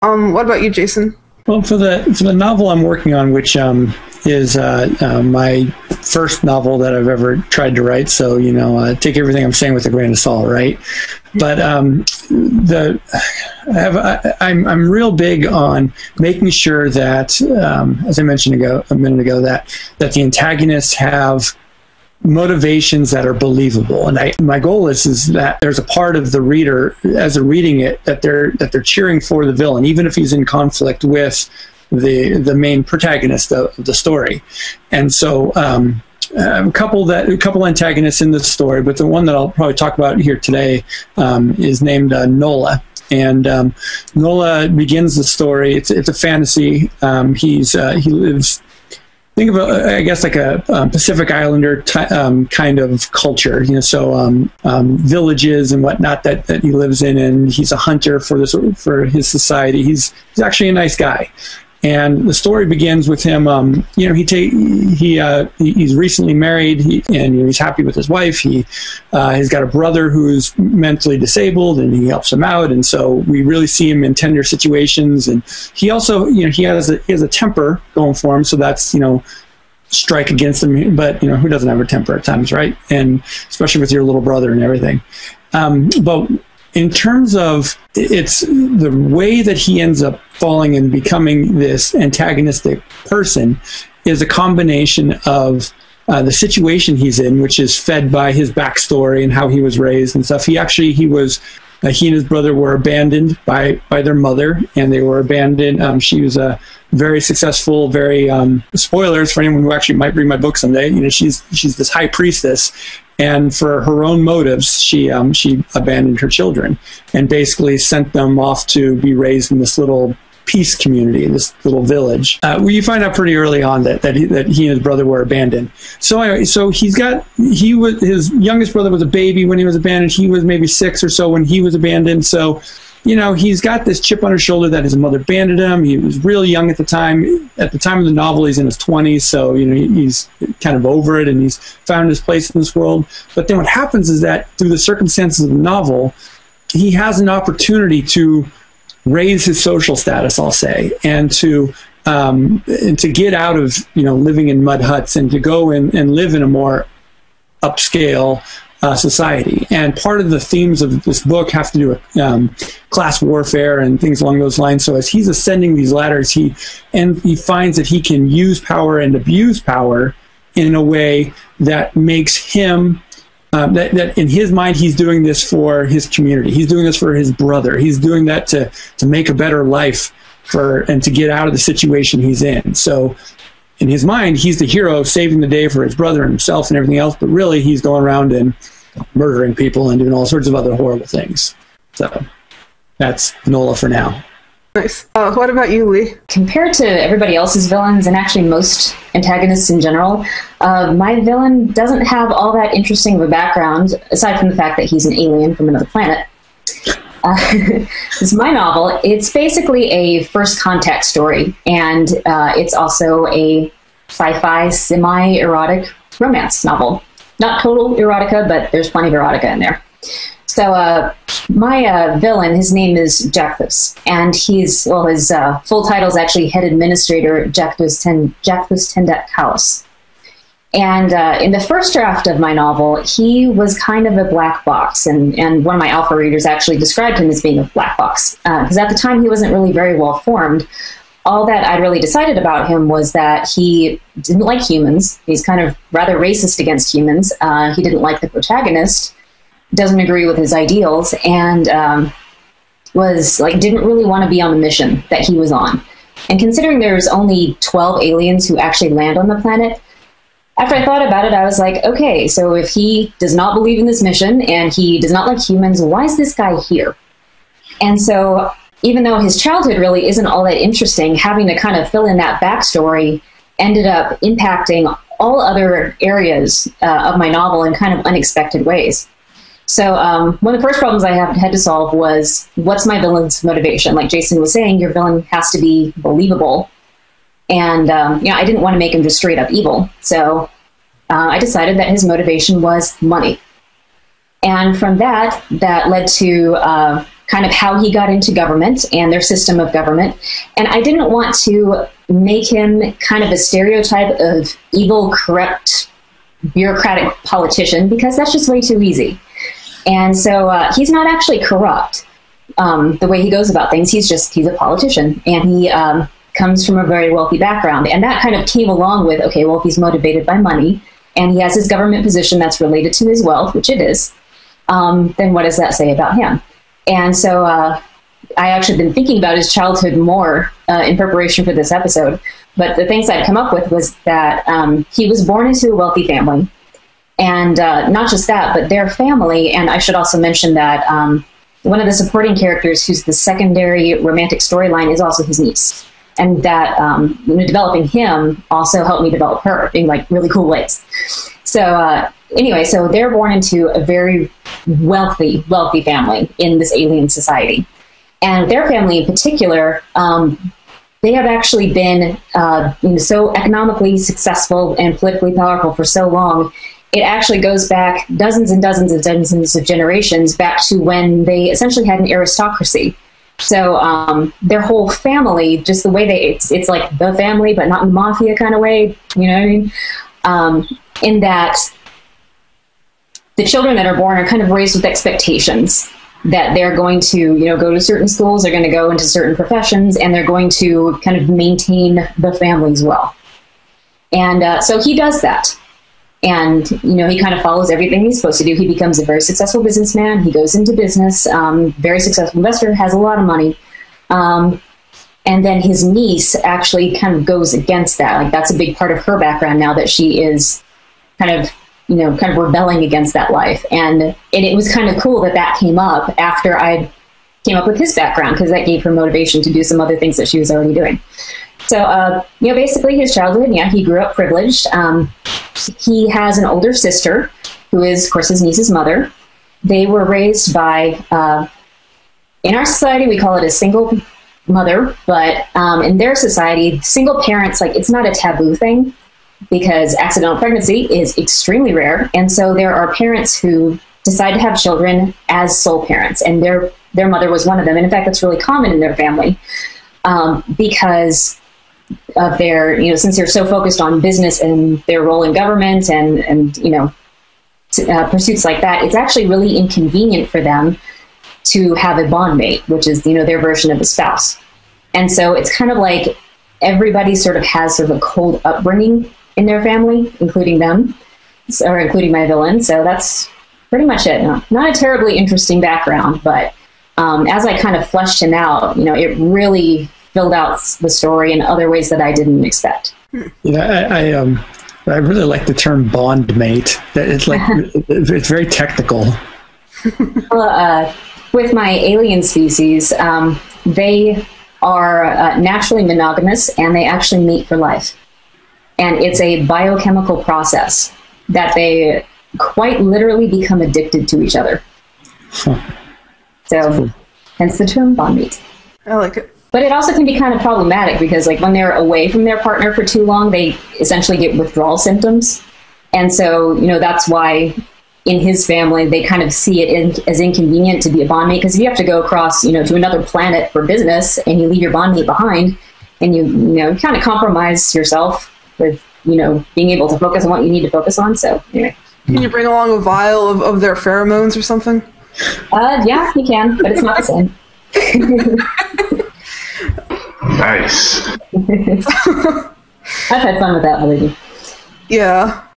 What about you, Jason? Well, for the novel I'm working on, which is my first novel that I've ever tried to write, so take everything I'm saying with a grain of salt, right? But I'm real big on making sure that, as I mentioned a minute ago, that the antagonists have motivations that are believable, and my goal is that there's a part of the reader as they're reading it that they're cheering for the villain, even if he's in conflict with the main protagonist of the story. And so a couple antagonists in this story, but the one that I'll probably talk about here today is named Nola. And Nola begins the story. It's a fantasy. He lives. Think of I guess like a Pacific Islander kind of culture, villages and whatnot that he lives in, and he's a hunter for his society. He's actually a nice guy, and the story begins with him. He's recently married, and he's happy with his wife. He's got a brother who's mentally disabled, and he helps him out. And so we really see him in tender situations. And he also, he has a temper going for him. So that's, strike against him. But who doesn't have a temper at times, right? And especially with your little brother and everything. But in terms of it's the way that he ends up falling and becoming this antagonistic person is a combination of the situation he's in, which is fed by his backstory and how he was raised and stuff. He and his brother were abandoned by their mother, and they were abandoned. She was a very successful, very spoilers for anyone who actually might read my book someday. She's this high priestess, and for her own motives, she abandoned her children and basically sent them off to be raised in this little peace community, this little village. Where you find out pretty early on that he and his brother were abandoned. So anyway, his youngest brother was a baby when he was abandoned. He was maybe 6 or so when he was abandoned. So, he's got this chip on his shoulder that his mother abandoned him. He was really young at the time. At the time of the novel, he's in his 20s. So, he's kind of over it, and he's found his place in this world. But then what happens is that through the circumstances of the novel, he has an opportunity to raise his social status, I'll say, and to get out of living in mud huts and to go and live in a more upscale society. And part of the themes of this book have to do with class warfare and things along those lines. So as he's ascending these ladders, he finds that he can use power and abuse power in a way that makes him. That in his mind, he's doing this for his community. He's doing this for his brother. He's doing that to make a better life and to get out of the situation he's in. So in his mind, he's the hero saving the day for his brother and himself and everything else. But really, he's going around and murdering people and doing all sorts of other horrible things. So that's Nola for now. Nice. What about you, Leigh? Compared to everybody else's villains, and actually most antagonists in general, my villain doesn't have all that interesting of a background, aside from the fact that he's an alien from another planet. This is my novel. It's basically a first contact story, and it's also a sci-fi, semi-erotic romance novel. Not total erotica, but there's plenty of erotica in there. So my villain, his name is Jacthus, and his full title is actually Head Administrator Jacthus Tendet House. And in the first draft of my novel, he was kind of a black box, and one of my alpha readers actually described him as being a black box, because at the time he wasn't really very well formed. All that I'd really decided about him was that he didn't like humans. He's kind of rather racist against humans. He didn't like the protagonist, doesn't agree with his ideals, and didn't really want to be on the mission that he was on. And considering there's only 12 aliens who actually land on the planet, after I thought about it, I was like, okay, so if he does not believe in this mission and he does not like humans, why is this guy here? And so even though his childhood really isn't all that interesting, having to kind of fill in that backstory ended up impacting all other areas of my novel in kind of unexpected ways. So one of the first problems I had to solve was, what's my villain's motivation? Like Jason was saying, your villain has to be believable. And I didn't want to make him just straight up evil. So I decided that his motivation was money. And from that led to kind of how he got into government and their system of government. And I didn't want to make him kind of a stereotype of evil, corrupt, bureaucratic politician, because that's just way too easy. And so he's not actually corrupt the way he goes about things. He's a politician, and he comes from a very wealthy background. And that kind of came along with, okay, well, if he's motivated by money and he has his government position that's related to his wealth, which it is, then what does that say about him? And so I actually been thinking about his childhood more in preparation for this episode. But the things I'd come up with was that he was born into a wealthy family. And not just that, but their family. And I should also mention that one of the supporting characters, who's the secondary romantic storyline, is also his niece. And that developing him also helped me develop her in like really cool ways. So anyway, so they're born into a very wealthy family in this alien society. And their family in particular, they have actually been so economically successful and politically powerful for so long. It actually goes back dozens and dozens and dozens of generations back to when they essentially had an aristocracy. So their whole family, just the way it's like the family, but not in the mafia kind of way, you know what I mean? In that the children that are born are kind of raised with expectations that they're going to, go to certain schools, they're going to go into certain professions, and they're going to kind of maintain the family's wealth. And so he does that. And, he kind of follows everything he's supposed to do. He becomes a very successful businessman. He goes into business, very successful investor, has a lot of money. And then his niece actually kind of goes against that. Like, that's a big part of her background now, that she is kind of rebelling against that life. And it was kind of cool that came up after I came up with his background, because that gave her motivation to do some other things that she was already doing. So, basically his childhood, he grew up privileged. He has an older sister who is, of course, his niece's mother. They were raised by, in our society, we call it a single mother, but in their society, single parents, it's not a taboo thing, because accidental pregnancy is extremely rare. And so there are parents who decide to have children as sole parents, and their mother was one of them. And in fact, that's really common in their family, because of their, since they're so focused on business and their role in government and pursuits like that, it's actually really inconvenient for them to have a bondmate, which is, their version of a spouse. And so it's kind of like everybody sort of has sort of a cold upbringing in their family, including them, or including my villain. So that's pretty much it. Not a terribly interesting background, but as I kind of fleshed him out, it really filled out the story in other ways that I didn't expect. I really like the term bondmate. It's like it's very technical. Well, with my alien species, they are naturally monogamous, and they actually mate for life. And it's a biochemical process that they quite literally become addicted to each other. Huh. So, hence the term bondmate. I like it. But it also can be kind of problematic, because when they're away from their partner for too long, they essentially get withdrawal symptoms. And so, that's why in his family, they kind of see it as inconvenient to be a bondmate, because if you have to go across, to another planet for business, and you leave your bondmate behind, and you kind of compromise yourself with, being able to focus on what you need to focus on. So, anyway. Can you bring along a vial of their pheromones or something? Yeah, you can, but it's not the same. Nice. I've had fun with that already. Yeah.